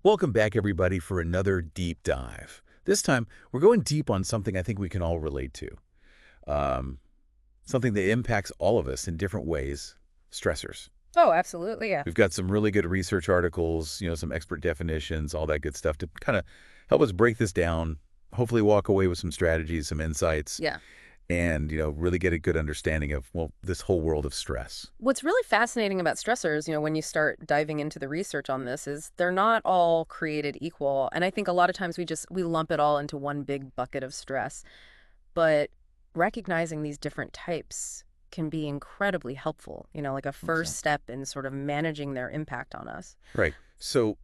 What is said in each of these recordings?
Welcome back, everybody, for another deep dive. This time, we're going deep on something I think we can all relate to. Um, Something that impacts all of us in different ways, stressors. Oh, absolutely, yeah. We've got some really good research articles, some expert definitions, all that good stuff to kind of help us break this down, hopefully walk away with some strategies, some insights, Yeah. and, really get a good understanding of, well, this whole world of stress. What's really fascinating about stressors, when you start diving into the research on this is they're not all created equal. And I think a lot of times we lump it all into one big bucket of stress. But recognizing these different types can be incredibly helpful, like a first Exactly. step in sort of managing their impact on us. Right. So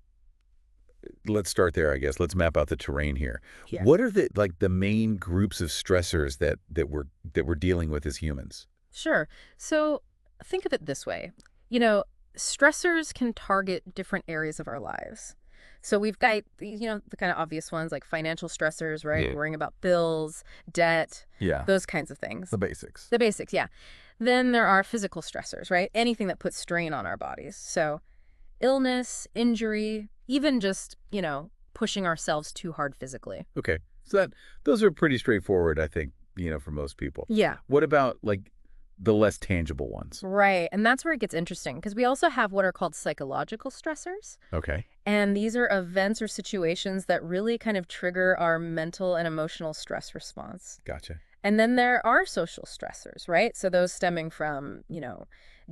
let's start there, I guess. Let's map out the terrain here. Yeah. What are the main groups of stressors that we're dealing with as humans? Sure. So think of it this way. You know, Stressors can target different areas of our lives. So we've got, the kind of obvious ones like financial stressors, right? Yeah. Worrying about bills, debt, Yeah, those kinds of things. the basics. The basics, yeah. Then there are physical stressors, right? Anything that puts strain on our bodies. So illness, injury, even just, pushing ourselves too hard physically. Okay. So those are pretty straightforward, I think, for most people. Yeah. What about like the less tangible ones? Right. And that's where it gets interesting because we also have what are called psychological stressors. Okay. And these are events or situations that really kind of trigger our mental and emotional stress response. Gotcha. And then there are social stressors, right? So those stemming from,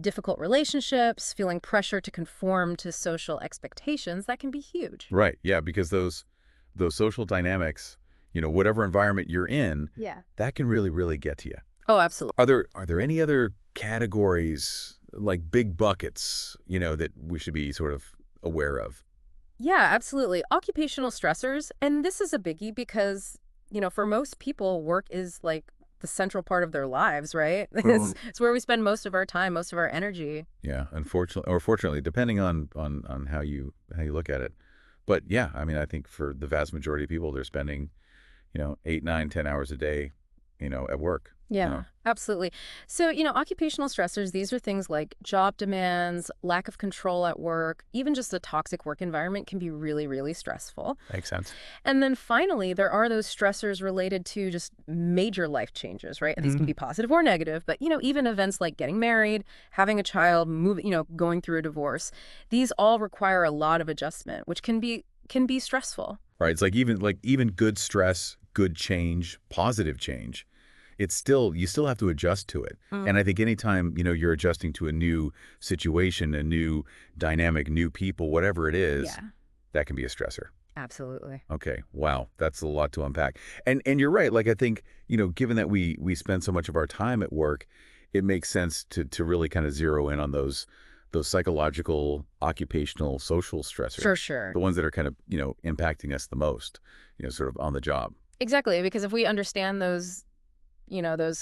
difficult relationships, feeling pressure to conform to social expectations, that can be huge. Right. Yeah, because those social dynamics, whatever environment you're in, Yeah. that can really, really get to you. Oh, absolutely. Are there any other categories like big buckets, that we should be sort of aware of? Yeah, absolutely. Occupational stressors, and this is a biggie because, for most people, work is like the central part of their lives, right? It's where we spend most of our time, most of our energy. Yeah, unfortunately or fortunately, depending on how you look at it. But yeah, I mean, I think for the vast majority of people, they're spending, 8, 9, 10 hours a day, at work. Yeah, absolutely. So, occupational stressors, these are things like job demands, lack of control at work, even just a toxic work environment can be really, really stressful. Makes sense. And then finally, there are those stressors related to just major life changes, right? And these can Mhm. be positive or negative, but, even events like getting married, having a child, going through a divorce, these all require a lot of adjustment, which can be stressful. Right. It's like even good stress, good change, positive change. You still have to adjust to it. And I think anytime, you're adjusting to a new situation, a new dynamic, new people, whatever it is, Yeah, that can be a stressor. absolutely. Okay. Wow. That's a lot to unpack. And you're right. Like I think, given that we spend so much of our time at work, it makes sense to really kind of zero in on those psychological, occupational, social stressors, For sure. the ones that are kind of, impacting us the most, sort of on the job. Exactly, because if we understand those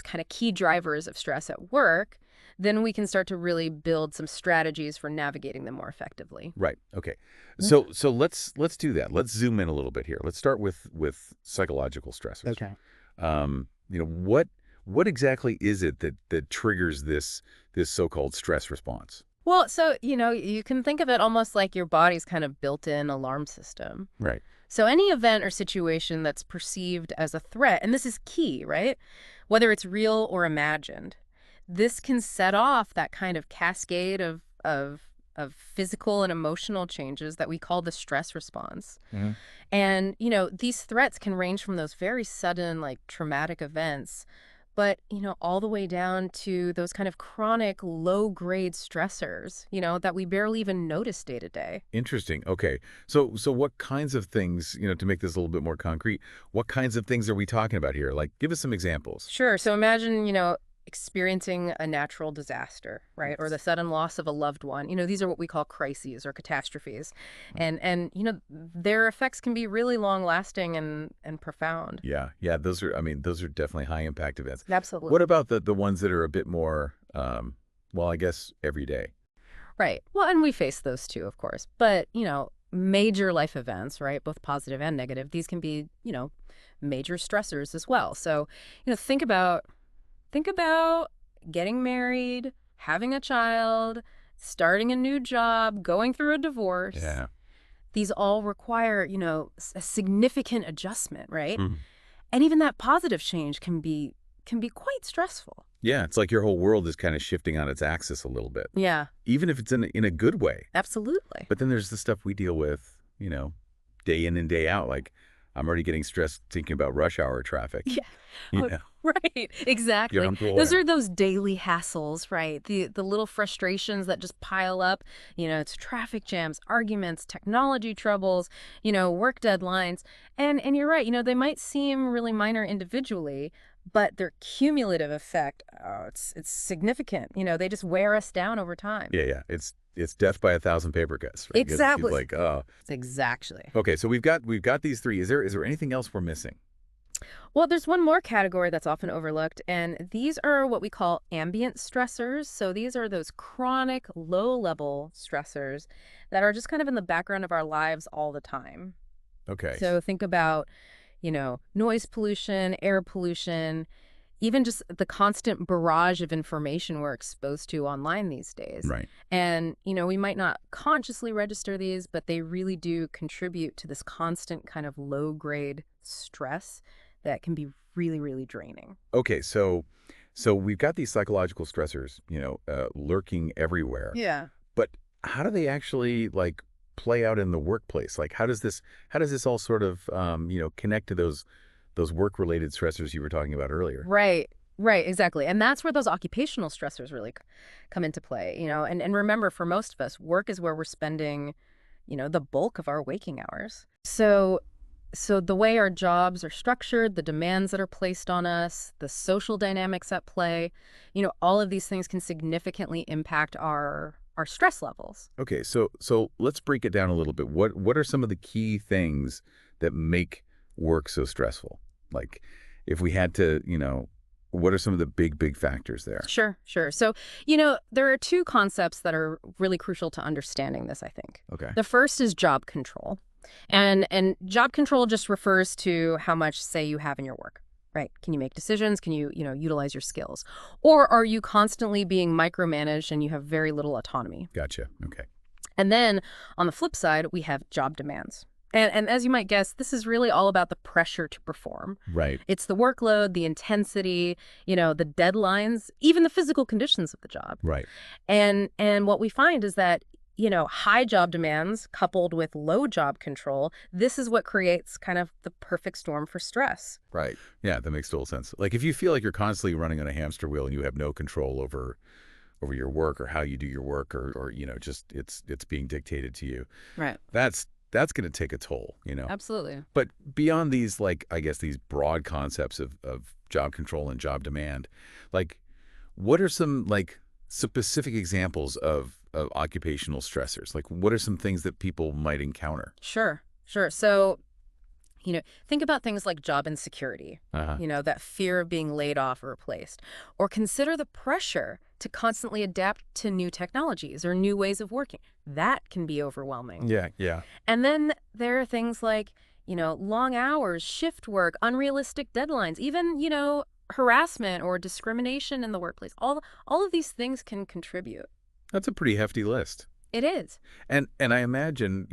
kind of key drivers of stress at work, then we can start to really build some strategies for navigating them more effectively. Right. Okay. Mm. So let's do that. Let's zoom in a little bit here. Let's start with psychological stressors. Okay. What exactly is it that triggers this so-called stress response? Well, so, you can think of it almost like your body's kind of built-in alarm system. Right. So any event or situation that's perceived as a threat, and this is key, right? Whether it's real or imagined, this can set off that kind of cascade of physical and emotional changes that we call the stress response. Mhm. And, these threats can range from those very sudden, like traumatic events, but, all the way down to those kind of chronic low grade stressors, that we barely even notice day to day. Interesting. Okay. So what kinds of things, to make this a little bit more concrete, what kinds of things are we talking about here? Like, give us some examples. Sure. So imagine, experiencing a natural disaster, right? Or Yes. the sudden loss of a loved one. These are what we call crises or catastrophes. And their effects can be really long lasting and profound. Yeah. Yeah. I mean, those are definitely high impact events. Absolutely. What about the ones that are a bit more, well, I guess every day? Right. Well, and we face those too, of course. But, major life events, right? Both positive and negative, these can be, major stressors as well. So, think about getting married, having a child, starting a new job, going through a divorce. Yeah. These all require, a significant adjustment, right? Mhm. And even that positive change can be quite stressful. Yeah, it's like your whole world is kind of shifting on its axis a little bit, Yeah, even if it's in a good way. absolutely. But then there's the stuff we deal with, day in and day out. Like, I'm already getting stressed thinking about rush hour traffic. Yeah. You Oh, know, right. get Exactly. on to Those oil. are those daily hassles, right? The little frustrations that just pile up. It's traffic jams, arguments, technology troubles, work deadlines. And you're right, they might seem really minor individually, but their cumulative effect, oh, it's significant. They just wear us down over time. Yeah, yeah. It's death by a thousand paper cuts, right? It's Exactly. like, oh, Exactly. okay. So we've got these three. Is there anything else we're missing? Well, there's one more category that's often overlooked, and these are what we call ambient stressors. So these are those chronic, low-level stressors that are just kind of in the background of our lives all the time. Okay. So think about, noise pollution, air pollution, even just the constant barrage of information we're exposed to online these days. Right. And, we might not consciously register these, but they really do contribute to this constant kind of low-grade stress that can be really, really draining. Okay. So we've got these psychological stressors, lurking everywhere. Yeah. But how do they actually like play out in the workplace? Like, how does this all sort of connect to those work related stressors you were talking about earlier? Right. Right, exactly. And that's where those occupational stressors really come into play, and remember, for most of us, work is where we're spending, the bulk of our waking hours. So the way our jobs are structured, the demands that are placed on us, the social dynamics at play, all of these things can significantly impact our stress levels. Okay, so let's break it down a little bit. What are some of the key things that make work so stressful? Like, if we had to, what are some of the big factors there? Sure, sure. So, there are two concepts that are really crucial to understanding this, I think. Okay. The first is job control. And job control just refers to how much say you have in your work. Right? Can you make decisions? Can you, utilize your skills? Or are you constantly being micromanaged and you have very little autonomy? Gotcha. Okay. And then on the flip side, we have job demands. And as you might guess, this is really all about the pressure to perform. Right. It's the workload, the intensity, the deadlines, even the physical conditions of the job. Right. And what we find is that, high job demands coupled with low job control, this is what creates kind of the perfect storm for stress. Right. Yeah, that makes total sense. Like, if you feel like you're constantly running on a hamster wheel and you have no control over your work or how you do your work, or just it's being dictated to you, Right. that's going to take a toll. Absolutely. But beyond these, like, I guess these broad concepts of job control and job demand, like, what are some like specific examples of occupational stressors? Like, what are some things that people might encounter? Sure, sure. So, think about things like job insecurity, Uh-huh. that fear of being laid off or replaced. Or consider the pressure to constantly adapt to new technologies or new ways of working. That can be overwhelming. Yeah, yeah. And then there are things like, long hours, shift work, unrealistic deadlines, even, harassment or discrimination in the workplace. All of these things can contribute. That's a pretty hefty list. It is. And I imagine,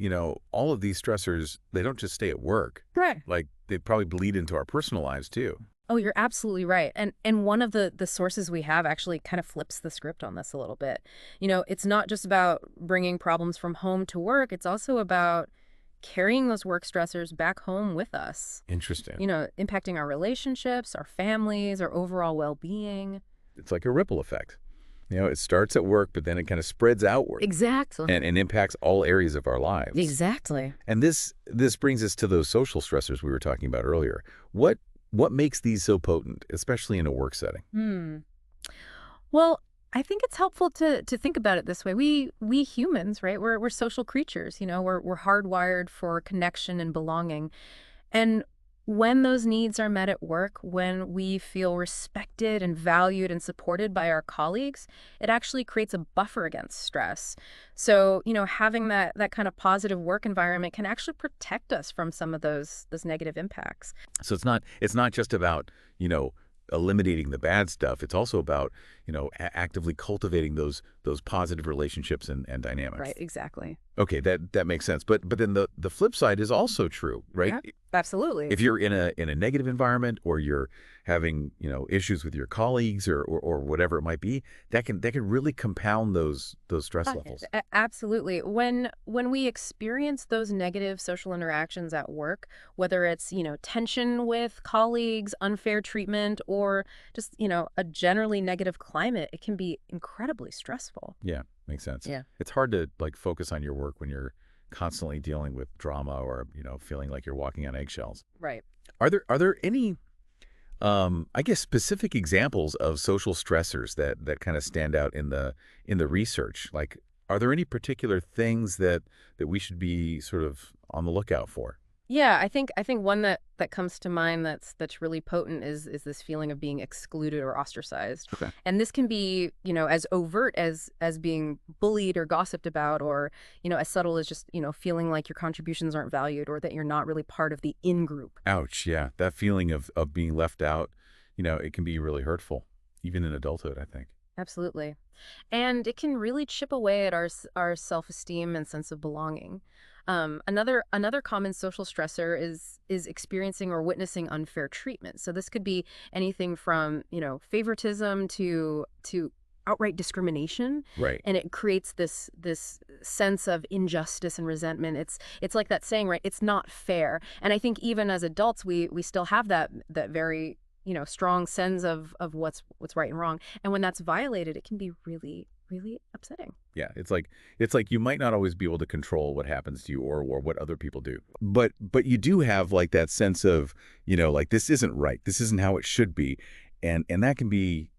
all of these stressors, they don't just stay at work. Right. Like, they probably bleed into our personal lives too. Oh, you're absolutely right. And one of the sources we have actually kind of flips the script on this a little bit. It's not just about bringing problems from home to work. It's also about carrying those work stressors back home with us, Interesting. impacting our relationships, our families, our overall well-being. It's like a ripple effect. It starts at work, but then it kind of spreads outward Exactly. and impacts all areas of our lives. Exactly. And this brings us to those social stressors we were talking about earlier. What makes these so potent, especially in a work setting? Well, I think it's helpful to think about it this way. We humans, right? We're social creatures, we're hardwired for connection and belonging. And when those needs are met at work, when we feel respected and valued and supported by our colleagues, it actually creates a buffer against stress. So, having that kind of positive work environment can actually protect us from some of those negative impacts. So it's not just about, eliminating the bad stuff. It's also about, actively cultivating those positive relationships and Right, dynamics. exactly. Okay, that makes sense. But then the flip side is also true, right? Yeah, absolutely. If you're in a negative environment, or you're having, issues with your colleagues, or whatever it might be, that can really compound those stress Uh, levels. Absolutely. When we experience those negative social interactions at work, whether it's, tension with colleagues, unfair treatment, or just, a generally negative climate, it can be incredibly stressful. Yeah, makes sense. Yeah. It's hard to like focus on your work when you're constantly dealing with drama, or feeling like you're walking on eggshells. Right. Are there any I guess specific examples of social stressors that kind of stand out in the research? Like, are there any particular things that we should be sort of on the lookout for? Yeah, I think one that comes to mind that's really potent is this feeling of being excluded or ostracized. Okay. And this can be, as overt as being bullied or gossiped about, or, as subtle as just, feeling like your contributions aren't valued, or that you're not really part of the in group. Ouch, yeah. That feeling of being left out, it can be really hurtful, even in adulthood, I think. Absolutely. And it can really chip away at our self-esteem and sense of belonging. Another common social stressor is experiencing or witnessing unfair treatment. So this could be anything from, favoritism to outright discrimination, Right. and it creates this sense of injustice and resentment. It's like that saying, right? It's not fair. And I think even as adults, we still have that very, strong sense of what's right and wrong. And when that's violated, it can be really, really upsetting. Yeah, it's like you might not always be able to control what happens to you, or what other people do. But you do have like that sense of, like, this isn't right. This isn't how it should be. And that can be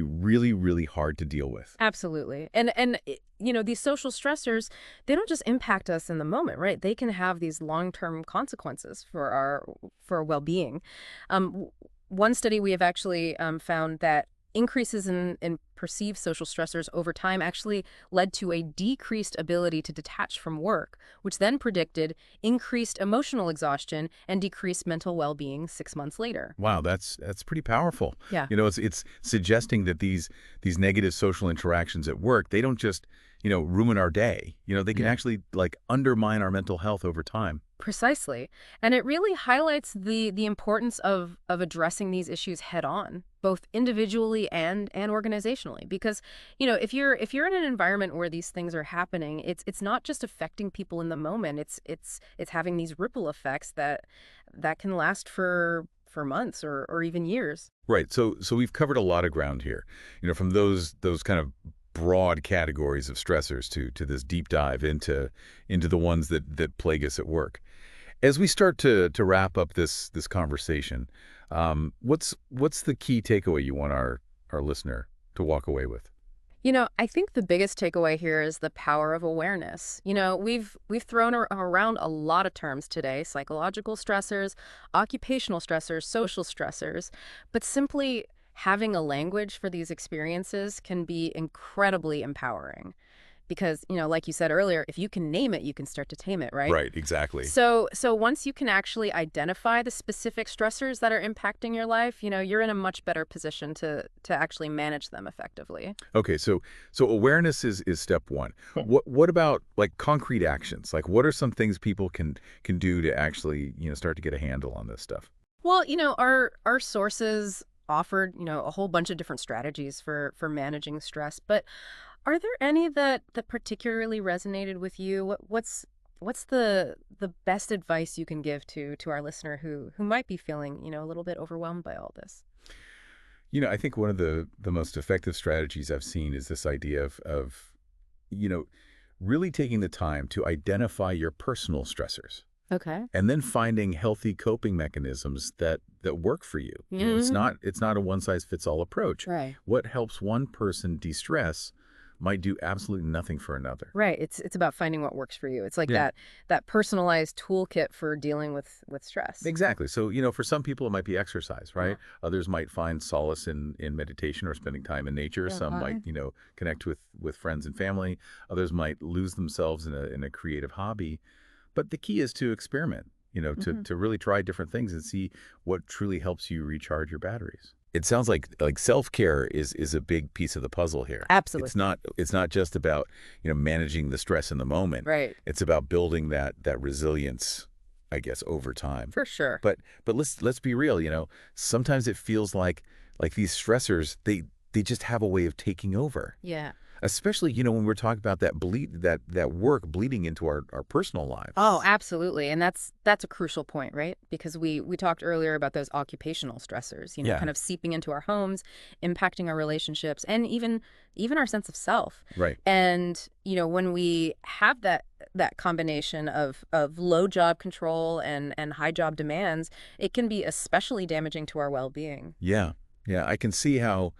really, really hard to deal with. Absolutely. These social stressors, they don't just impact us in the moment, right? They can have these long-term consequences for our well-being. One study we have actually found that increases in perceived social stressors over time actually led to a decreased ability to detach from work, which then predicted increased emotional exhaustion and decreased mental well-being 6 months later. Wow, that's pretty powerful. Yeah. It's suggesting that these negative social interactions at work, they don't just, ruin our day. They can actually like undermine our mental health over time. Precisely. And it really highlights the importance of addressing these issues head on, both individually and organizationally. Because, if you're in an environment where these things are happening, it's not just affecting people in the moment. It's having these ripple effects that can last for months or even years. Right. So we've covered a lot of ground here. From those kind of broad categories of stressors to this deep dive into the ones that plague us at work. As we start to wrap up this conversation, what's the key takeaway you want our listener to walk away with? I think the biggest takeaway here is the power of awareness. We've thrown around a lot of terms today: psychological stressors, occupational stressors, social stressors, but simply having a language for these experiences can be incredibly empowering. Because, like you said earlier, if you can name it, you can start to tame it, right? Right, exactly. So once you can actually identify the specific stressors that are impacting your life, you're in a much better position to actually manage them effectively. Okay, so awareness is step one. What about like concrete actions? Like, what are some things people can do to actually, start to get a handle on this stuff? Well, our sources offered, a whole bunch of different strategies for managing stress, but are there any that particularly resonated with you? What's the best advice you can give to our listener who might be feeling, a little bit overwhelmed by all this? I think one of the most effective strategies I've seen is this idea of you know, really taking the time to identify your personal stressors, Okay. and then finding healthy coping mechanisms that work for you. It's Hmm. not a one size fits all approach. Right. What helps one person de-stress might do absolutely nothing for another. Right. It's about finding what works for you. It's like Yeah. that personalized toolkit for dealing with stress. Exactly. So, for some people it might be exercise, Yeah. right? Others might find solace in meditation or spending time in nature. Some might, Uh-huh. connect with friends and family. Others might lose themselves in a creative hobby. But the key is to experiment, to Hmm. to really try different things and see what truly helps you recharge your batteries. it sounds like self-care is a big piece of the puzzle here. Absolutely. It's not just about, managing the stress in the moment. Right. It's about building that resilience, I guess, over time. For sure. But let's be real, sometimes it feels like these stressors, they just have a way of taking over. Yeah. Especially, when we're talking about that work bleeding into our personal lives. Oh, absolutely. And that's a crucial point, right? Because we talked earlier about those occupational stressors, Yeah, kind of seeping into our homes, impacting our relationships, and even our sense of self. right. And, when we have that combination of low job control and high job demands, it can be especially damaging to our well-being. Yeah. Yeah, I can see how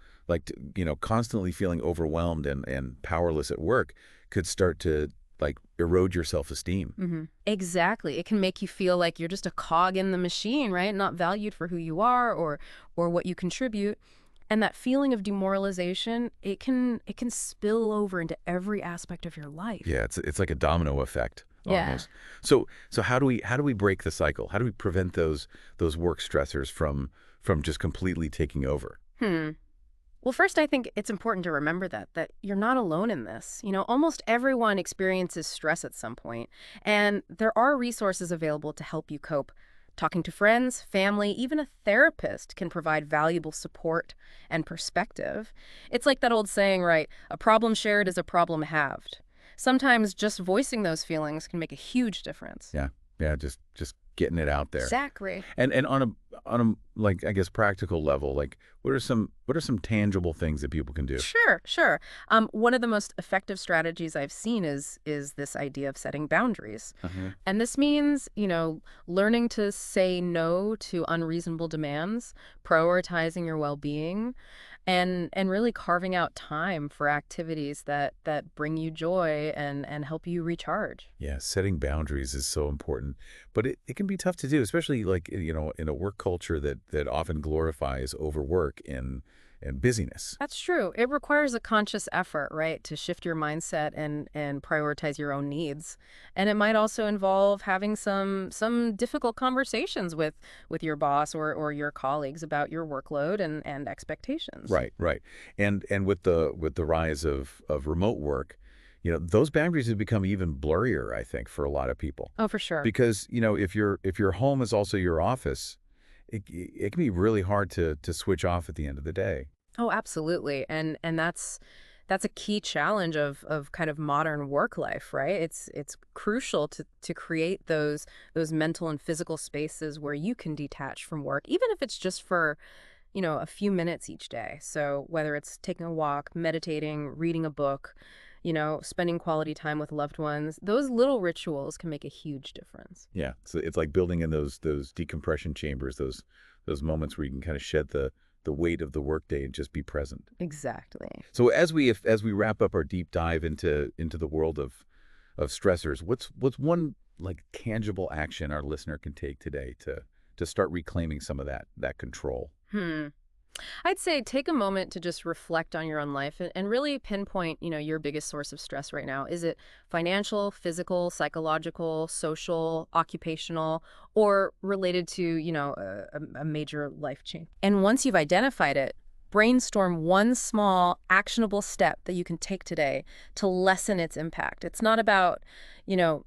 constantly feeling overwhelmed and powerless at work could start to erode your self-esteem. Exactly. It can make you feel like you're just a cog in the machine, right? Not valued for who you are or what you contribute. And that feeling of demoralization, it can spill over into every aspect of your life. Yeah, it's like a domino effect Yeah. almost. So how do we break the cycle? How do we prevent those work stressors from just completely taking over? Hmm. Well, first, I think it's important to remember that you're not alone in this. Almost everyone experiences stress at some point, and there are resources available to help you cope. Talking to friends, family, even a therapist can provide valuable support and perspective. It's like that old saying, right? A problem shared is a problem halved. Sometimes just voicing those feelings can make a huge difference. Yeah. Yeah, just getting it out there. Exactly. And on a I guess practical level, what are some tangible things that people can do? Sure, sure. One of the most effective strategies I've seen is this idea of setting boundaries. Uh-huh. And this means, learning to say no to unreasonable demands, prioritizing your well-being, and really carving out time for activities that bring you joy and help you recharge. Yeah, setting boundaries is so important, but it can be tough to do, especially in a work culture that often glorifies overwork and busyness. That's true. It requires a conscious effort, right, to shift your mindset and prioritize your own needs. And it might also involve having some difficult conversations with your boss or your colleagues about your workload and expectations. Right, right. And with the rise of remote work, those boundaries have become even blurrier, I think, for a lot of people. Oh, for sure. Because, if your home is also your office, it can be really hard to switch off at the end of the day. Oh, absolutely. And that's a key challenge of kind of modern work life, right? It's crucial to create those mental and physical spaces where you can detach from work, even if it's just for a few minutes each day. So whether it's taking a walk, meditating, reading a book, spending quality time with loved ones, those little rituals can make a huge difference. Yeah. So it's like building in those decompression chambers, those moments where you can kind of shed the weight of the workday and just be present. Exactly. So as we wrap up our deep dive into the world of stressors, what's one tangible action our listener can take today to start reclaiming some of that control? Hmm. I'd say take a moment to just reflect on your own life and really pinpoint, your biggest source of stress right now. Is it financial, physical, psychological, social, occupational, or related to, a major life change? And once you've identified it, brainstorm one small actionable step that you can take today to lessen its impact. It's not about,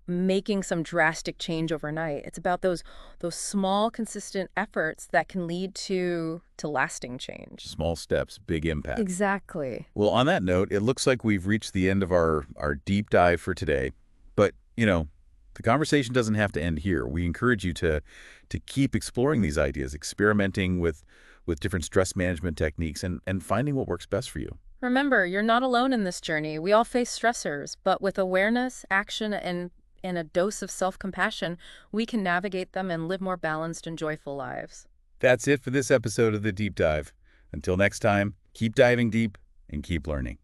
making some drastic change overnight. It's about those small consistent efforts that can lead to lasting change. Small steps, big impact. Exactly. Well, on that note, it looks like we've reached the end of our deep dive for today. But, the conversation doesn't have to end here. We encourage you to keep exploring these ideas, experimenting with different stress management techniques and finding what works best for you. Remember, you're not alone in this journey. We all face stressors, but with awareness, action, and a dose of self-compassion, we can navigate them and live more balanced and joyful lives. That's it for this episode of The Deep Dive. Until next time, keep diving deep and keep learning.